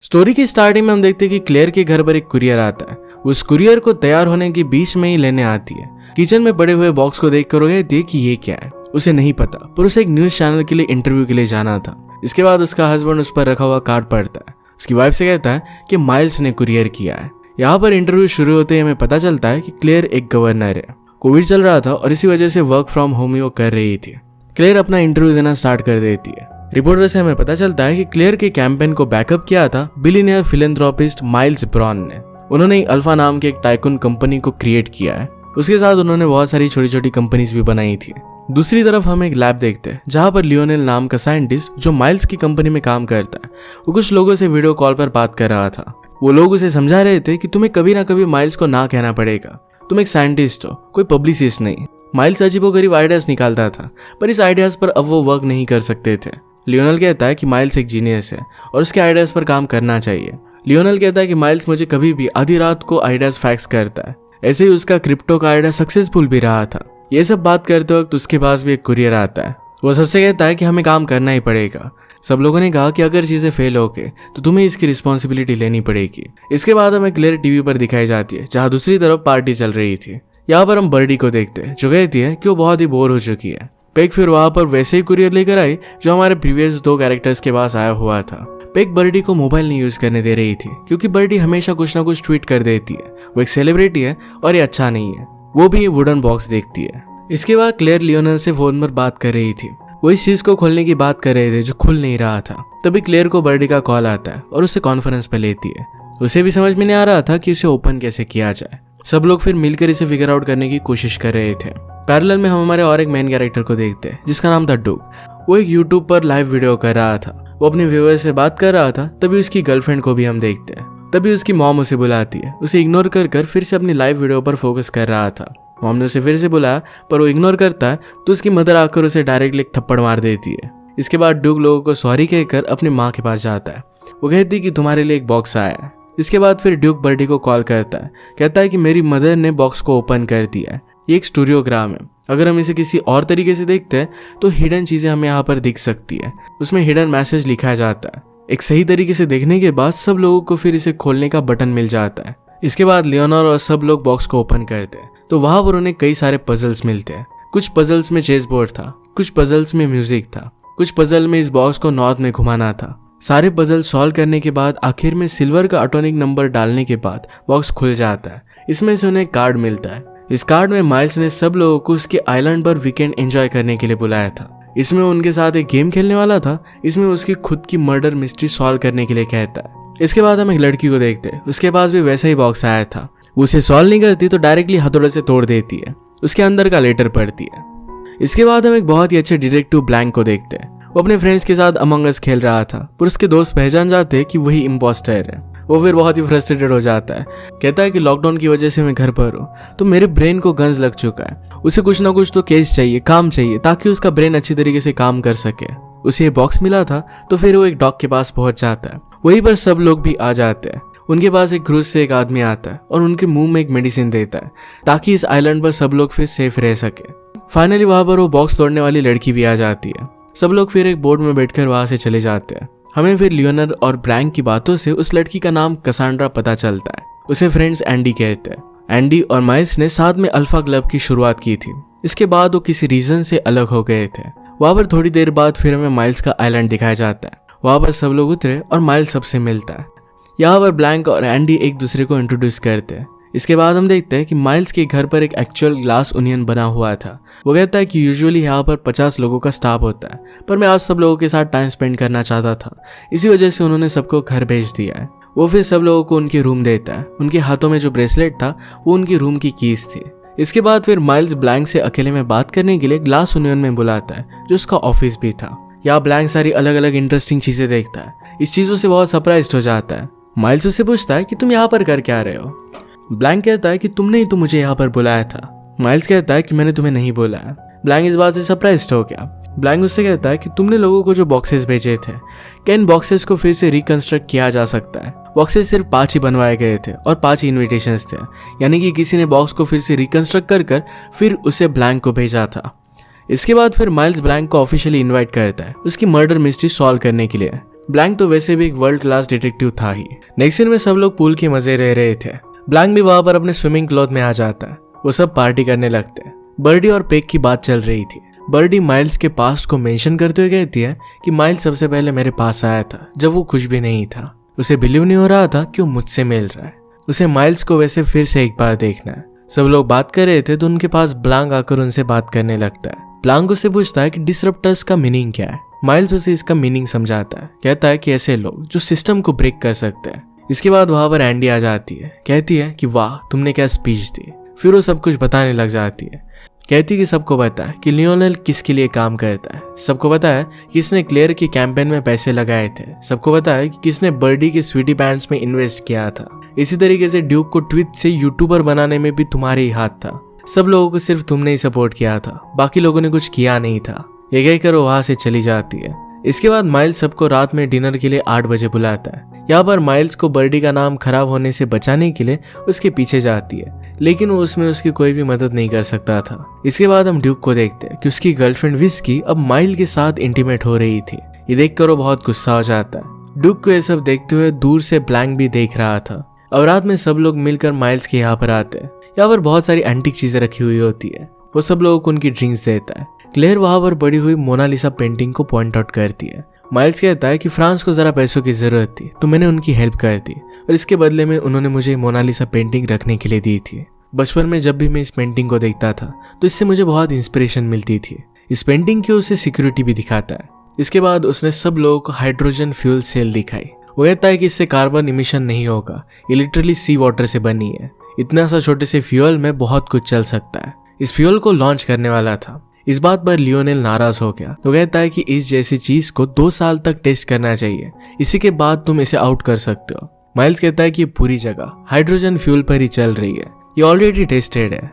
Story की starting में हम देखते हैं कि क्लेयर के घर पर एक कुरियर आता है। उस कुरियर को तैयार होने के बीच में ही लेने आती है। किचन में पड़े हुए बॉक्स को देखकर वो कहती है कि ये क्या है। उसे नहीं पता, पर उसे एक न्यूज चैनल के लिए इंटरव्यू के लिए जाना था। इसके बाद उसका हस्बैंड उस पर रखा हुआ कार्ड पढ़ता है। उसकी वाइफ से कहता है कि माइल्स ने कुरियर किया है। यहाँ पर इंटरव्यू शुरू होते ही हमें पता चलता है कि क्लेयर एक गवर्नर है। कोविड चल रहा था और इसी वजह से वर्क फ्रॉम होम ही वो कर रही थी। क्लेयर अपना इंटरव्यू देना स्टार्ट कर देती है। रिपोर्टर से हमें पता चलता है कि क्लेयर के कैंपेन को बैकअप किया था बिलियनियर फिलैंथ्रोपिस्ट माइल्स ब्रॉन ने। उन्होंने अल्फा नाम के एक टाइकून कंपनी को क्रिएट किया है। उसके साथ उन्होंने बहुत सारी छोटी छोटी कंपनीज भी बनाई थी। दूसरी तरफ हम एक लैब देखते हैं जहां पर लियोनेल नाम का साइंटिस्ट जो माइल्स की कंपनी में काम करता है, वो कुछ लोगों से वीडियो कॉल पर बात कर रहा था। वो लोग उसे समझा रहे थे कि तुम्हें कभी ना कभी माइल्स को ना कहना पड़ेगा। तुम एक साइंटिस्ट हो, कोई पब्लिसिस्ट नहीं। माइल्स अजीबोगरीब आइडियाज निकालता था, पर इस आइडियाज पर अब वो वर्क नहीं कर सकते थे। लियोनेल कहता है कि माइल्स एक जीनियस है और उसके आइडियाज पर काम करना चाहिए। लियोनेल कहता है कि माइल्स मुझे कभी भी आधी रात को आइडियाज फैक्स करता है। ऐसे ही उसका क्रिप्टो का आइडिया सक्सेसफुल भी रहा था। ये सब बात करते वक्त उसके पास भी एक कुरियर आता है। वो सबसे कहता है कि हमें काम करना ही पड़ेगा। सब लोगों ने कहा कि अगर चीजें फेल हो गए तो तुम्हें इसकी रिस्पॉन्सिबिलिटी लेनी पड़ेगी। इसके बाद हमें क्लेयर टीवी पर दिखाई जाती है जहाँ दूसरी तरफ पार्टी चल रही थी। यहाँ पर हम बर्डी को देखते हैं जो कहती है कि वो बहुत ही बोर हो चुकी है। पेग फिर वहां पर वैसे ही कुरियर लेकर आई जो हमारे प्रीवियस दो कैरेक्टर्स के पास आया हुआ था। पेग बर्डी को मोबाइल नहीं यूज करने दे रही थी क्योंकि बर्डी हमेशा कुछ ना कुछ ट्वीट कर देती है। वो एक सेलिब्रिटी है और ये अच्छा नहीं है। वो भी ये वुडन बॉक्स देखती है। इसके बाद क्लेयर लियोनेल से फोन पर बात कर रही थी। वो इस चीज को खोलने की बात कर रहे थे जो खुल नहीं रहा था। तभी क्लेयर को बर्डी का कॉल आता है और उसे कॉन्फ्रेंस पे लेती है। उसे भी समझ में नहीं आ रहा था कि उसे ओपन कैसे किया जाए। सब लोग फिर मिलकर इसे फिगर आउट करने की कोशिश कर रहे थे। पैरेलल में हम हमारे और एक मेन कैरेक्टर को देखते हैं जिसका नाम था डूग। वो एक यूट्यूब पर लाइव वीडियो कर रहा था। वो अपने व्यूअर से बात कर रहा था। तभी उसकी गर्लफ्रेंड को भी हम देखते हैं। तभी उसकी मॉम उसे बुलाती है। उसे इग्नोर कर फिर से अपनी लाइव वीडियो पर फोकस कर रहा था। मॉम ने उसे फिर से बुलाया पर वो इग्नोर करता है तो उसकी मदर आकर उसे डायरेक्टली एक थप्पड़ मार देती है। इसके बाद डूग लोगों को सॉरी कहकर अपनी माँ के पास जाता है। वो कहती है कि तुम्हारे लिए एक बॉक्स आया है। इसके बाद फिर ड्यूक बर्डी को कॉल करता है। कहता है कि मेरी मदर ने बॉक्स को ओपन कर दिया है। ये एक स्टूडियोग्राम है। अगर हम इसे किसी और तरीके से देखते हैं तो हिडन चीजें हमें यहाँ पर दिख सकती है। उसमें हिडन मैसेज लिखा जाता है। एक सही तरीके से देखने के बाद सब लोगों को फिर इसे खोलने का बटन मिल जाता है। इसके बाद लियोनेल और सब लोग बॉक्स को ओपन करते हैं तो वहां पर उन्हें कई सारे पजल्स मिलते हैं। कुछ पजल्स में चेस बोर्ड था, कुछ पजल्स में म्यूजिक था, कुछ पजल में इस बॉक्स को नॉर्थ में घुमाना था। सारे पजल सॉल्व करने के बाद आखिर में सिल्वर का एटॉमिक नंबर डालने के बाद बॉक्स खुल जाता है। इसमें से उन्हें कार्ड मिलता है। इस कार्ड में माइल्स ने सब लोगों को उसके आइलैंड पर वीकेंड एंजॉय करने के लिए बुलाया था। इसमें उनके साथ एक गेम खेलने वाला था। इसमें उसकी खुद की मर्डर मिस्ट्री सॉल्व करने के लिए कहता है। इसके बाद हम एक लड़की को देखते हैं। उसके पास भी वैसा ही बॉक्स आया था। वो उसे सॉल्व नहीं करती तो डायरेक्टली हथौड़े से तोड़ देती है। उसके अंदर का लेटर पढ़ती है। इसके बाद हम एक बहुत ही अच्छे डिटेक्टिव ब्लैंक को देखते हैं। वो अपने फ्रेंड्स के साथ अमंग अस खेल रहा था पर उसके दोस्त पहचान जाते हैं कि वही इम्पोस्टर है। वो फिर बहुत ही फ्रस्ट्रेटेड हो जाता है। कहता है कि लॉकडाउन की वजह से मैं घर पर हूँ तो मेरे ब्रेन को गंज लग चुका है। उसे कुछ ना कुछ तो केस चाहिए, काम चाहिए ताकि उसका ब्रेन अच्छी तरीके से काम कर सके। उसे ये बॉक्स मिला था तो फिर वो एक डॉग के पास पहुंच जाता है। वहीं पर सब लोग भी आ जाते हैं। उनके पास एक क्रूज से एक आदमी आता है और उनके मुंह में एक मेडिसिन देता है ताकि इस आइलैंड पर सब लोग फिर सेफ रह सके। फाइनली वहां पर वो बॉक्स तोड़ने वाली लड़की भी आ जाती है। सब लोग फिर एक बोर्ड में बैठकर वहां से चले जाते हैं। हमें फिर लियोनेल और ब्लैंक की बातों से उस लड़की का नाम कसांड्रा पता चलता है। उसे फ्रेंड्स एंडी कहते हैं। एंडी और माइल्स ने साथ में अल्फा क्लब की शुरुआत की थी। इसके बाद वो किसी रीजन से अलग हो गए थे। वहां पर थोड़ी देर बाद फिर हमें माइल्स का आइलैंड दिखाया जाता है। वहां पर सब लोग उतरे और माइल्स सबसे मिलता है। यहाँ पर ब्लैंक और एंडी एक दूसरे को इंट्रोड्यूस करते हैं। इसके बाद हम देखते हैं कि माइल्स के घर पर एक एक्चुअल ग्लास ओनियन बना हुआ था। वो कहता है कि यूजुअली यहाँ पर 50 लोगों का स्टाफ होता है पर मैं आप सब लोगों के साथ टाइम स्पेंड करना चाहता था, इसी वजह से उन्होंने सबको घर भेज दिया है। वो फिर सब लोगों को उनके रूम देता है। उनके हाथों में जो ब्रेसलेट था वो उनकी रूम की कीज थी। इसके बाद फिर माइल्स ब्लैंक से अकेले में बात करने के लिए ग्लास ओनियन में बुलाता है जो उसका ऑफिस भी था। यहाँ ब्लैंक सारी अलग अलग इंटरेस्टिंग चीजें देखता है। इस चीजों से बहुत सरप्राइज्ड हो जाता है। माइल्स उससे पूछता है कि तुम यहाँ पर कर क्या रहे हो। ब्लैंक कहता है कि तुमने ही तो मुझे यहाँ पर बुलाया था। माइल्स कहता है कि मैंने तुम्हें नहीं बुलाया। ब्लैंक इस बात से सरप्राइज्ड हो गया। ब्लैंक उससे कहता है कि तुमने लोगों को जो बॉक्सेस भेजे थे क्या इन बॉक्सेस को फिर से रिकंस्ट्रक्ट किया जा सकता है। बॉक्सेस सिर्फ 5 ही बनवाए गए थे और 5 ही इन्विटेशंस थे, यानी कि किसी ने बॉक्स को फिर से रिकंस्ट्रक्ट कर फिर उसे ब्लैंक को भेजा था। इसके बाद फिर माइल्स ब्लैंक को ऑफिशियली इनवाइट करता है उसकी मर्डर मिस्ट्री सॉल्व करने के लिए। ब्लैंक तो वैसे भी एक वर्ल्ड क्लास डिटेक्टिव था ही। नेक्स्ट सीन में सब लोग पूल के मजे रह रहे थे। ब्लैंक भी वहां पर अपने स्विमिंग क्लॉथ में आ जाता है। वो सब पार्टी करने लगते हैं। बर्डी और पेक की बात चल रही थी। बर्डी माइल्स के पास्ट को मेंशन करते हुए कहती है कि माइल्स सबसे पहले मेरे पास आया था जब वो कुछ भी नहीं था। उसे बिलीव नहीं हो रहा था कि वो मुझसे मिल रहा है। उसे माइल्स को वैसे फिर से एक बार देखना है। सब लोग बात कर रहे थे तो उनके पास ब्लैंक आकर उनसे बात करने लगता है। ब्लैंक उससे पूछता है कि डिसरप्टर्स का मीनिंग क्या है। माइल्स उसे इसका मीनिंग समझाता है। कहता है कि ऐसे लोग जो सिस्टम को ब्रेक कर सकते हैं। इसके बाद वहां पर एंडी आ जाती है। कहती है कि वाह तुमने क्या स्पीच दी। फिर वो सब कुछ बताने लग जाती है। कहती कि सबको पता है कि लियोनेल किसके लिए काम करता है। सबको पता है कि इसने क्लेयर के कैंपेन में पैसे लगाए थे। सबको पता है कि किसने बर्डी के स्वीटी पैंट्स में इन्वेस्ट किया था। इसी तरीके से ड्यूक को ट्विच से यूट्यूबर बनाने में भी तुम्हारे ही हाथ था। सब लोगों को सिर्फ तुमने ही सपोर्ट किया था, बाकी लोगों ने कुछ किया नहीं था। ये कहकर वहां से चली जाती है। इसके बाद माइल्स सबको रात में डिनर के लिए 8 बजे बुलाता है। यहाँ पर माइल्स को बर्डी का नाम खराब होने से बचाने के लिए उसके पीछे जाती है, लेकिन वो उसमें उसकी कोई भी मदद नहीं कर सकता था। इसके बाद हम ड्यूक को देखते हैं कि उसकी गर्लफ्रेंड विस्की अब माइल के साथ इंटीमेट हो रही थी। ये देखकर वो बहुत गुस्सा हो जाता है। ड्यूक को ये सब देखते हुए दूर से ब्लैंक भी देख रहा था। और रात में सब लोग मिलकर माइल्स के यहाँ पर आते हैं। यहाँ पर बहुत सारी एंटीक चीजें रखी हुई होती है। वो सब लोगों को उनकी ड्रिंक्स देता है। क्लेयर वहां पर बड़ी हुई मोनालिसा पेंटिंग को पॉइंट आउट करती है। माइल्स कहता है कि फ्रांस को जरा पैसों की जरूरत थी तो मैंने उनकी हेल्प कर दी और इसके बदले में उन्होंने मुझे मोनालिसा पेंटिंग रखने के लिए दी थी। बचपन में जब भी मैं इस पेंटिंग को देखता था तो इससे मुझे बहुत इंस्पिरेशन मिलती थी। इस पेंटिंग की उसे सिक्योरिटी भी दिखाता है। इसके बाद उसने सब लोगों को हाइड्रोजन फ्यूल सेल दिखाई। वो कहता है कि इससे कार्बन इमिशन नहीं होगा, ये लिटरली सी वाटर से बनी है। इतना सा छोटे से फ्यूल में बहुत कुछ चल सकता है। इस फ्यूल को लॉन्च करने वाला था। इस बात पर लियोनेल नाराज हो गया। तो कहता है कि इस जैसी चीज को 2 साल तक टेस्ट करना चाहिए, इसी के बाद तुम इसे आउट कर सकते हो। माइल्स कहता है कि ये पूरी जगह हाइड्रोजन फ्यूल पर ही चल रही है, ये ऑलरेडी टेस्टेड है।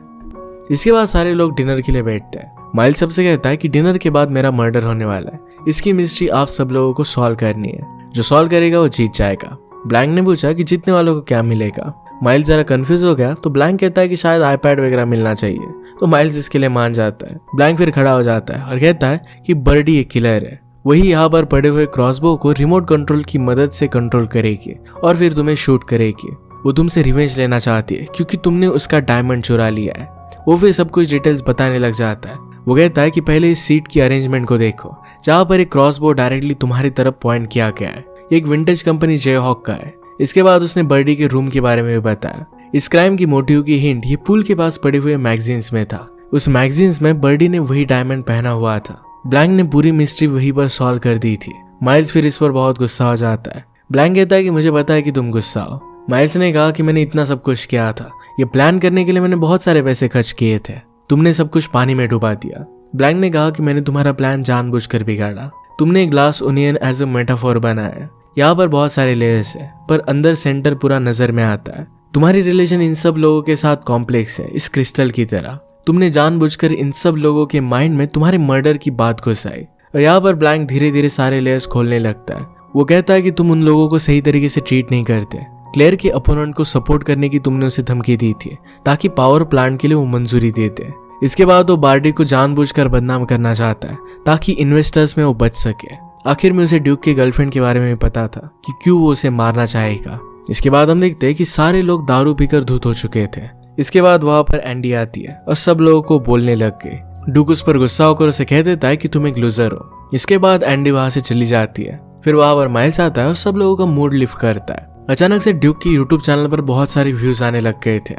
इसके बाद सारे लोग डिनर के लिए बैठते हैं। माइल्स सबसे कहता है कि डिनर के बाद मेरा मर्डर होने वाला है, इसकी मिस्ट्री आप सब लोगों को सॉल्व करनी है। जो सॉल्व करेगा वो जीत जाएगा। ब्लैंक ने पूछा कि जीतने वालों को क्या मिलेगा। माइल्स जरा कंफ्यूज हो गया तो ब्लैंक कहता है कि शायद आईपैड वगैरह मिलना चाहिए। तो माइल्स इसके लिए मान जाता है। ब्लैंक फिर खड़ा हो जाता है और कहता है कि बर्डी एक किलर है, वही यहाँ पर पड़े हुए क्रॉसबो को रिमोट कंट्रोल की मदद से कंट्रोल करेगी और फिर तुम्हें शूट करेगी। वो तुमसे रिवेंज लेना चाहती है क्योंकि तुमने उसका डायमंड चुरा लिया है। वो फिर सब कुछ डिटेल्स बताने लग जाता है। वो कहता है कि पहले इस सीट की अरेंजमेंट को देखो, जहाँ पर एक क्रॉसबो डायरेक्टली तुम्हारी तरफ पॉइंट किया गया है। एक विंटेज कंपनी जेहॉक का है। इसके बाद उसने बर्डी के रूम के बारे में भी बताया। इस क्राइम की मोटिव की हिंट ये पुल के पास पड़े हुए मैगजीन्स में था। उस मैगजीन्स में बर्डी ने वही डायमंड पहना हुआ था। ब्लैंक ने पूरी मिस्ट्री वहीं पर सॉल्व कर दी थी। माइल्स फिर इस पर बहुत गुस्सा हो जाता है। ब्लैंक कहता है कि मुझे पता है कि तुम गुस्सा हो। माइल्स ने कहा कि मैंने इतना सब कुछ किया था, ये प्लान करने के लिए मैंने बहुत सारे पैसे खर्च किए थे, तुमने सब कुछ पानी में डुबा दिया। ब्लैंक ने कहा कि मैंने तुम्हारा प्लान जानबूझकर बिगाड़ा। तुमने glass onion as a metaphor बनाया। यहाँ पर बहुत सारे लेयर्स है पर अंदर सेंटर पूरा नजर में आता है। तुम्हारी रिलेशन इन सब लोगों के साथ कॉम्प्लेक्स है, इस क्रिस्टल की तरह। तुमने जानबूझकर इन सब लोगों के माइंड में तुम्हारे मर्डर की बात घुसाई। और यहाँ पर ब्लैंक धीरे धीरे सारे लेयर्स खोलने लगता है। वो कहता है कि तुम उन लोगों को सही तरीके से ट्रीट नहीं करते। क्लेयर के अपोनेंट को सपोर्ट करने की तुमने उसे धमकी दी थी ताकि पावर प्लांट के लिए वो मंजूरी देते। इसके बाद वो बार्डी को जानबूझकर बदनाम करना चाहता है ताकि इन्वेस्टर्स में वो बच सके। आखिर में उसे ड्यूक के गर्लफ्रेंड के बारे में पता था कि क्यों वो उसे मारना चाहेगा। इसके बाद हम देखते हैं कि सारे लोग दारू पीकर धूत हो चुके थे। इसके बाद वहां पर एंडी आती है और सब लोगों को बोलने लग गई। ड्यूक उस पर गुस्सा होकर उसे कह देता है कि तुम एक लूजर हो। इसके बाद एंडी वहां से चली जाती है। फिर वहां पर माइल्स आता है और सब लोगों का मूड लिफ्ट करता है। अचानक से ड्यूक की यूट्यूब चैनल पर बहुत सारे व्यूज आने लग गए थे।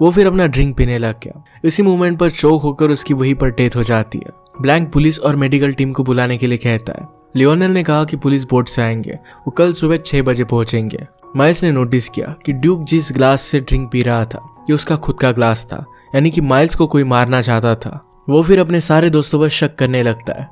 वो फिर अपना ड्रिंक पीने लग गया। इसी मूवमेंट पर चोक होकर उसकी वहीं पर डेथ हो जाती है। ब्लैंक पुलिस और मेडिकल टीम को बुलाने के लिए कहता है। लियोनेल ने कहा कि पुलिस बोट से आएंगे, वो कल सुबह 6 बजे पहुंचेंगे। माइल्स ने नोटिस किया कि ड्यूक जिस ग्लास से ड्रिंक पी रहा था ये उसका खुद का ग्लास था, यानी कि माइल्स को कोई मारना चाहता था। वो फिर अपने सारे दोस्तों पर शक करने लगता है।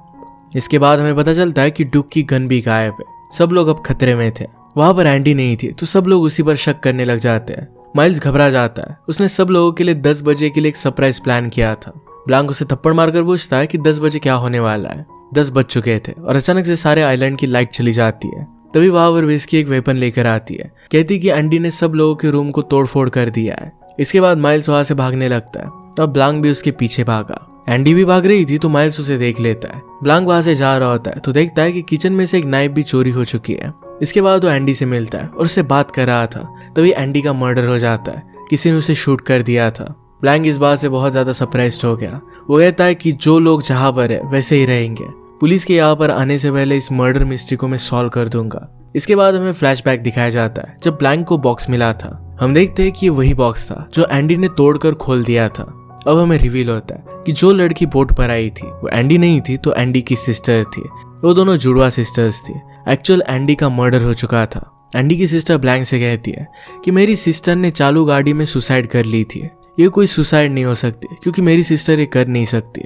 इसके बाद हमें पता चलता है कि ड्यूक की गन भी गायब है। सब लोग अब खतरे में थे। वहां पर एंडी नहीं थी तो सब लोग उसी पर शक करने लग जाते हैं। माइल्स घबरा जाता है। उसने सब लोगों के लिए 10 बजे के लिए एक सरप्राइज प्लान किया था। ब्लैंक उसे थप्पड़ मारकर पूछता है कि 10 बजे क्या होने वाला है। 10 बज चुके थे और अचानक से सारे आइलैंड की लाइट चली जाती है। तभी वहां पर विस्की एक वेपन लेकर आती है। कहती कि एंडी ने सब लोगों के रूम को तोड़फोड़ कर दिया है। इसके बाद माइल्स वहां से भागने लगता है तो अब ब्लैंक भी उसके पीछे भागा। एंडी भी भाग रही थी तो माइल्स उसे देख लेता है। ब्लैंक वहां से जा रहा होता है तो देखता है कि किचन में से एक नाइफ भी चोरी हो चुकी है। इसके बाद वो एंडी से मिलता है और उससे बात कर रहा था, तभी एंडी का मर्डर हो जाता है। किसी ने उसे शूट कर दिया था। ब्लैंक इस बात से बहुत ज्यादा सरप्राइज्ड हो गया। वो कहता है कि जो लोग जहां पर है वैसे ही रहेंगे। पुलिस के यहाँ पर आने से पहले इस मर्डर मिस्ट्री को मैं सॉल्व कर दूंगा। इसके बाद हमें फ्लैशबैक दिखाया जाता है जब ब्लैंक को बॉक्स मिला था। हम देखते हैं कि ये वही बॉक्स था जो एंडी ने तोड़कर खोल दिया था। अब हमें रिवील होता है कि जो लड़की बोट पर आई थी वो एंडी नहीं थी तो एंडी की सिस्टर थी। वो दोनों जुड़वा सिस्टर्स थी। एक्चुअल एंडी का मर्डर हो चुका था। एंडी की सिस्टर ब्लैंक से कहती है कि मेरी सिस्टर ने चालू गाड़ी में सुसाइड कर ली थी। ये कोई सुसाइड नहीं हो सकती क्योंकि मेरी सिस्टर ये कर नहीं सकती।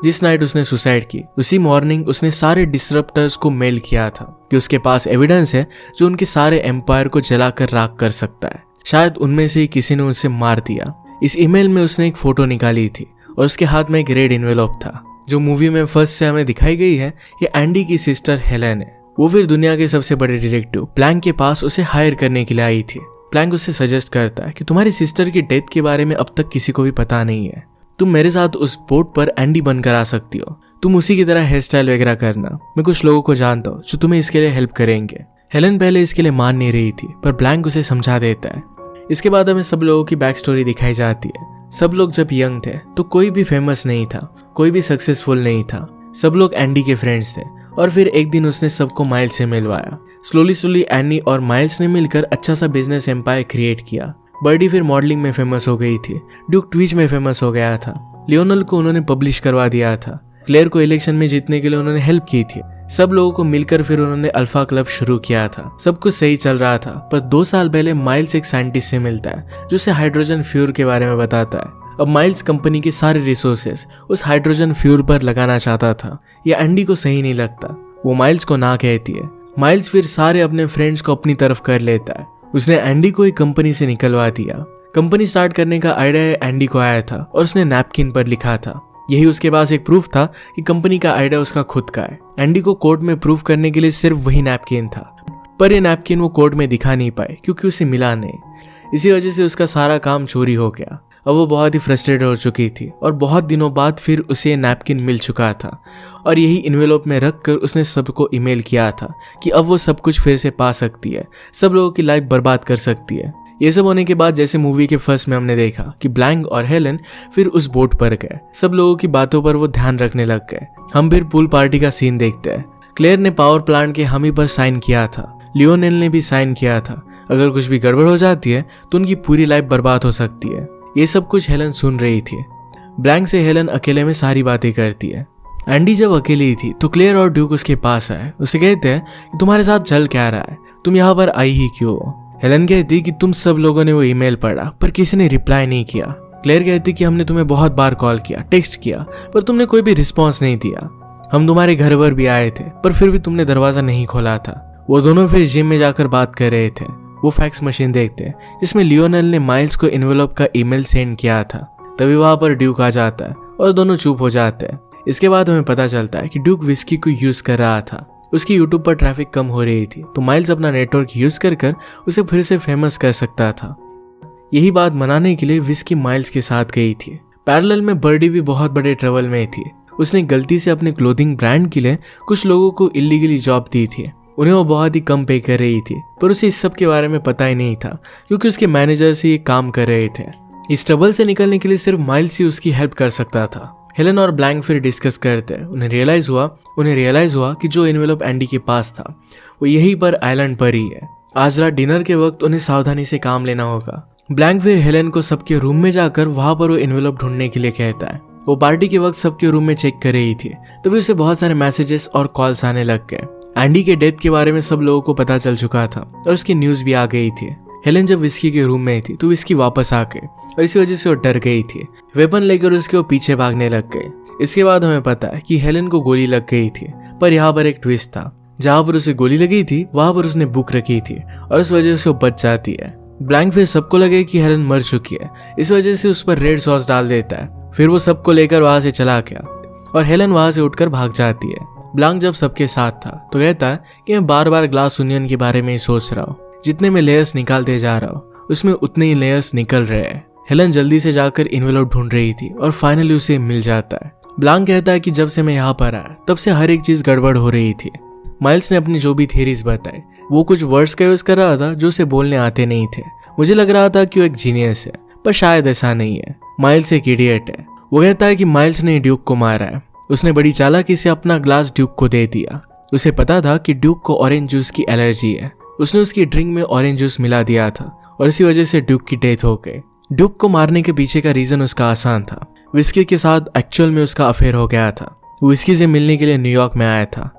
जिस नाइट उसने सुसाइड की उसी मॉर्निंग उसने सारे डिसरप्टर्स को मेल किया था कि उसके पास एविडेंस है जो उनके सारे एम्पायर को जलाकर राख कर सकता है। शायद उनमें से ही किसी ने उसे मार दिया। इस ईमेल में उसने एक फोटो निकाली थी और उसके हाथ में एक रेड एनवेलप था। जो मूवी में फर्स्ट से हमें दिखाई गई है ये एंडी की सिस्टर हेलेन है। वो फिर दुनिया के सबसे बड़े डिटेक्टिव ब्लैंक के पास उसे हायर करने के लिए आई थी। ब्लैंक उसे सजेस्ट करता है कि तुम्हारी सिस्टर की डेथ के बारे में अब तक किसी को भी पता नहीं है। तुम मेरे साथ उस बोट पर एंडी बनकर आ सकती हो। तुम उसी की तरह हेयर स्टाइल वगैरह करना। मैं कुछ लोगों को जानता हूँ जो तुम्हें इसके लिए हेल्प करेंगे। हेलेन पहले इसके लिए मान नहीं रही थी पर ब्लैंक उसे समझा देता है। इसके बाद हमें सब लोगों की बैक स्टोरी दिखाई जाती है। सब लोग जब यंग थे तो कोई भी फेमस नहीं था, कोई भी सक्सेसफुल नहीं था। सब लोग एंडी के फ्रेंड्स थे और फिर एक दिन उसने सबको माइल्स से मिलवाया। स्लोली एनी और माइल्स ने मिलकर अच्छा सा बिजनेस एम्पायर क्रिएट किया। बर्डी फिर मॉडलिंग में फेमस हो गई थी। ड्यूक ट्विच में फेमस हो गया था। लियोनल को उन्होंने पब्लिश करवा दिया था। क्लेयर को इलेक्शन में जीतने के लिए उन्होंने हेल्प की थी। सब लोगों को मिलकर फिर उन्होंने अल्फा क्लब शुरू किया था। सब कुछ सही चल रहा था पर 2 साल पहले माइल्स एक साइंटिस्ट से मिलता है जो उसे हाइड्रोजन फ्यूल के बारे में बताता है। अब माइल्स कंपनी के सारे रिसोर्सेस उस हाइड्रोजन फ्यूल पर लगाना चाहता था। यह एंडी को सही नहीं लगता। वो माइल्स को ना कहती है। माइल्स फिर सारे अपने फ्रेंड्स को अपनी तरफ कर लेता है। उसने एंडी को एक कंपनी से निकलवा दिया। कंपनी स्टार्ट करने का आइडिया एंडी को आया था और उसने नैपकिन पर लिखा था। यही उसके पास एक प्रूफ था कि कंपनी का आइडिया उसका खुद का है। एंडी को कोर्ट में प्रूफ करने के लिए सिर्फ वही नैपकिन था, पर ये नैपकिन वो कोर्ट में दिखा नहीं पाए क्योंकि उसे मिला नहीं। इसी वजह से उसका सारा काम चोरी हो गया। अब वो बहुत ही फ्रस्ट्रेटेड हो चुकी थी और बहुत दिनों बाद फिर उसे नैपकिन मिल चुका था और यही इन्वेलप में रखकर उसने सबको ईमेल किया था कि अब वो सब कुछ फिर से पा सकती है, सब लोगों की लाइफ बर्बाद कर सकती है। ये सब होने के बाद जैसे मूवी के फर्स्ट में हमने देखा कि ब्लैंक और हेलेन फिर उस बोट पर गए। सब लोगों की बातों पर वो ध्यान रखने लग गए। हम फिर पूल पार्टी का सीन देखते हैं। क्लेयर ने पावर प्लांट के हामी पर साइन किया था। लियोनेल ने भी साइन किया था। अगर कुछ भी गड़बड़ हो जाती है तो उनकी पूरी लाइफ बर्बाद हो सकती है। ये सब कुछ हेलेन सुन रही थी। ब्लैंक से हेलेन अकेले में सारी बातें करती है। एंडी जब अकेली थी तो क्लेयर और ड्यूक उसके पास आए। उसे कहते हैं कि तुम्हारे साथ चल क्या रहा है, तुम यहाँ पर आई ही क्यों हो। हेलेन कहती कि तुम सब लोगों ने वो ईमेल पढ़ा पर किसी ने रिप्लाई नहीं किया। क्लेयर कहती कि हमने तुम्हें बहुत बार कॉल किया, टेक्स्ट किया, पर तुमने कोई भी रिस्पॉन्स नहीं दिया। हम तुम्हारे घर पर भी आए थे पर फिर भी तुमने दरवाजा नहीं खोला था। वो दोनों फिर जिम में जाकर बात कर रहे थे। वो फैक्स मशीन देखते हैं जिसमें लियोनेल ने माइल्स को एनवेलप का ईमेल सेंड किया था। तभी वहां पर ड्यूक आ जाता है और दोनों चुप हो जाते हैं। इसके बाद हमें पता चलता है कि ड्यूक विस्की को यूज कर रहा था। उसकी यूट्यूब पर ट्रैफिक कम हो रही थी तो माइल्स अपना नेटवर्क यूज कर उसे फिर से फेमस कर सकता था। यही बात मनाने के लिए विस्की माइल्स के साथ गई थी। पैरेलल में बर्डी भी बहुत बड़े ट्रबल में थी। उसने गलती से अपने क्लोथिंग ब्रांड के लिए कुछ लोगों को इलीगली जॉब दी थी। उन्हें वो बहुत ही कम पे कर रही थी पर उसे इस सब के बारे में पता ही नहीं था क्योंकि उसके मैनेजर से ये काम कर रहे थे। इस ट्रबल से निकलने के लिए सिर्फ माइल्स ही उसकी हेल्प कर सकता था। हेलेन और ब्लैंक फिर डिस्कस करते हैं। उन्हें रियलाइज हुआ कि जो एनवेलप एंडी के पास था वो यहीं पर आइलैंड पर ही है। आज रात डिनर के वक्त उन्हें सावधानी से काम लेना होगा। ब्लैंक फिर हेलेन को सबके रूम में जाकर वहां पर वो एनवेलप ढूंढने के लिए कहता है। वो पार्टी के वक्त सबके रूम में चेक कर रही थी तभी उसे बहुत सारे मैसेजेस और कॉल्स आने लग गए। एंडी के डेथ के बारे में सब लोगों को पता चल चुका था और उसकी न्यूज भी आ गई थी। हेलेन जब विस्की के रूम में थी तो विस्की वापस आ गई और इसी वजह से वो डर गई थी। वेपन लेकर उसके वो पीछे भागने लग गए। इसके बाद हमें पता है कि हेलेन को गोली लग गई थी पर यहाँ पर एक ट्विस्ट था। जहाँ पर उसे गोली लगी थी वहां पर उसने बुक रखी थी और इस वजह से वो बच जाती है। ब्लैंक फिर सबको लगे कि हेलेन मर चुकी है, इस वजह से उस पर रेड सॉस डाल देता है। फिर वो सबको लेकर वहां से चला गया और हेलेन वहां से उठकर भाग जाती है। ब्लैंक जब सबके साथ था तो कहता है कि मैं बार बार ग्लास ओनियन के बारे में ही सोच रहा हूँ। जितने में लेयर्स निकालते जा रहा हूँ उसमें उतने ही लेयर्स निकल रहे हैं। हेलेन जल्दी से जाकर एनवेलप ढूंढ रही थी और फाइनली उसे मिल जाता है। ब्लांक कहता है कि जब से मैं यहाँ पर आया तब से हर एक चीज गड़बड़ हो रही थी। माइल्स ने अपनी जो भी थियरीज बताए वो कुछ वर्ड्स का यूज कर रहा था जो उसे बोलने आते नहीं थे। मुझे लग रहा था कि वो एक जीनियस है, पर शायद ऐसा नहीं है। माइल्स एक इडियट है। वो कहता है कि माइल्स ने ड्यूक को मारा है। उसने बड़ी चालाकी से अपना ग्लास ड्यूक को दे दिया। उसे पता था कि ड्यूक को ऑरेंज जूस की एलर्जी है। उसने उसकी ड्रिंक में ऑरेंज जूस मिला दिया था और इसी वजह से ड्यूक की डेथ हो गई। ड्यूक को मारने के पीछे का रीजन उसका आसान था। विस्की के साथ एक्चुअल में उसका अफेयर हो गया था। वो विस्की से मिलने के लिए न्यूयॉर्क में आया था।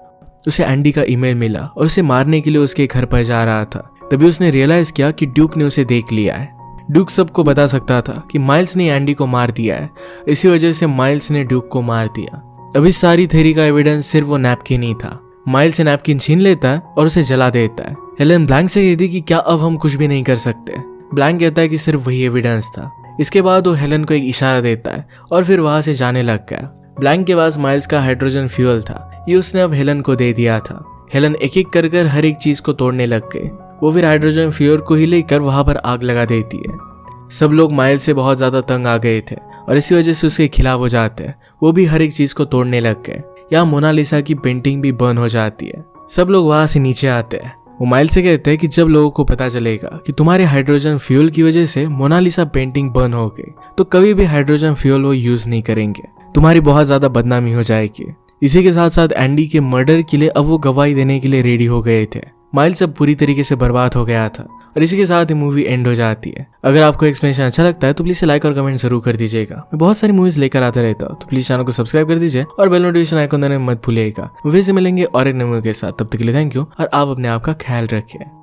उसे एंडी का ईमेल मिला और उसे मारने के लिए उसके घर पर जा रहा था। तभी उसने रियलाइज किया कि ड्यूक ने उसे देख लिया है। ड्यूक सबको बता सकता था कि माइल्स ने एंडी को मार दिया है, इसी वजह से माइल्स ने ड्यूक को मार दिया। अब इस सारी थ्योरी का एविडेंस सिर्फ वो नैपकिन ही था। माइल्स से नैपकिन छीन लेता है और उसे जला देता है। हेलन ब्लैंक से कहती कि क्या अब हम कुछ भी नहीं कर सकते। ब्लैंक कहता है कि सिर्फ वही एविडेंस था। इसके बाद वो हेलन को एक इशारा देता है और फिर वहां से जाने लग गया। ब्लैंक के पास माइल्स का हाइड्रोजन फ्यूल था, ये उसने अब हेलन को दे दिया था। हेलन एक एक कर हर एक चीज को तोड़ने लग गई। वो फिर हाइड्रोजन फ्यूल को ही लेकर वहां पर आग लगा देती है। सब लोग माइल्स से बहुत ज्यादा तंग आ गए थे और इसी वजह से उसके खिलाफ हो जाते हैं। वो भी हर एक चीज को तोड़ने लग गए। यहाँ मोनालिसा की पेंटिंग भी बर्न हो जाती है। सब लोग वहां से नीचे आते हैं। वो माइल्स से कहते हैं कि जब लोगों को पता चलेगा कि तुम्हारे हाइड्रोजन फ्यूल की वजह से मोनालिसा पेंटिंग बर्न हो गई तो कभी भी हाइड्रोजन फ्यूल वो यूज नहीं करेंगे। तुम्हारी बहुत ज्यादा बदनामी हो जाएगी। इसी के साथ साथ एंडी के मर्डर के लिए अब वो गवाही देने के लिए रेडी हो गए थे। माइल्स अब पूरी तरीके से बर्बाद हो गया था और इसी के साथ ही मूवी एंड हो जाती है। अगर आपको एक्सप्लेनेशन अच्छा लगता है तो प्लीज लाइक और कमेंट जरूर कर दीजिएगा। मैं बहुत सारी मूवीज लेकर आता रहता हूँ, तो प्लीज चैनल को सब्सक्राइब कर दीजिए और बेल नोटिफिकेशन आइकन देना मत भूलिएगा। मूवी से मिलेंगे और एक नए मूवी के साथ। तब तक के लिए थैंक यू और आप अपने आप का ख्याल रखिए।